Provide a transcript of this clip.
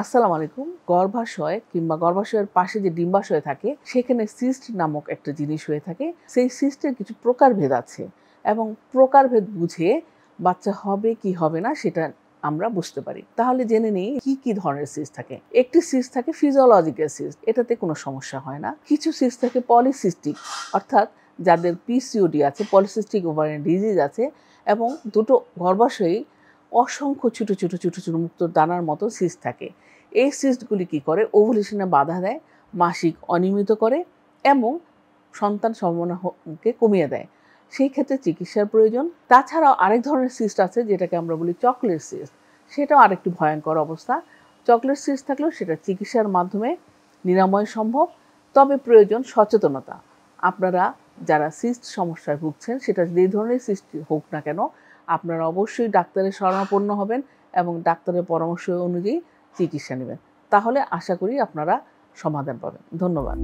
আসসালামু আলাইকুম। গর্ভাশয় কিংবা গর্ভাশয়ের পাশে যে ডিম্বাশয় থাকে সেখানে সিস্ট নামক একটা জিনিস হয়ে থাকে। সেই সিস্টের কিছু প্রকারভেদ আছে এবং প্রকারভেদ বুঝে বাচ্চা হবে কি হবে না সেটা আমরা বুঝতে পারি। তাহলে জেনে নেই কি ধরনের সিস্ট থাকে। একটি সিস্ট থাকে ফিজিওলজিক্যাল সিস্ট, এটাতে কোনো সমস্যা হয় না। কিছু সিস্ট থাকে পলিসিস্টিক, অর্থাৎ যাদের পিসিওডি আছে, পলিসিস্টিক ওভারিয়ান ডিজিজ আছে এবং দুটো গর্ভাশয়েই অসংখ্য ছোট মুক্ত দানার মতো সিস্ট থাকে। এই সিস্টগুলি কি করে, ওভুলেশনে বাধা দেয়, মাসিক অনিয়মিত করে এবং সন্তান সম্ভাবনাকে কমিয়ে দেয়। সেই ক্ষেত্রে চিকিৎসার প্রয়োজন। তাছাড়াও আরেক ধরনের সিস্ট আছে যেটাকে আমরা বলি চকলেট সিস্ট। সেটাও আরেকটু ভয়ঙ্কর অবস্থা। চকলেট সিস্ট থাকলেও সেটা চিকিৎসার মাধ্যমে নিরাময় সম্ভব, তবে প্রয়োজন সচেতনতা। আপনারা যারা সিস্ট সমস্যায় ভুগছেন, সেটা যে ধরনের সিস্ট হোক না কেন, আপনারা অবশ্যই ডাক্তারের শরণাপন্ন হবেন এবং ডাক্তারের পরামর্শ অনুযায়ী চিকিৎসা নেবেন। তাহলে আশা করি আপনারা সমাধান পাবেন। ধন্যবাদ।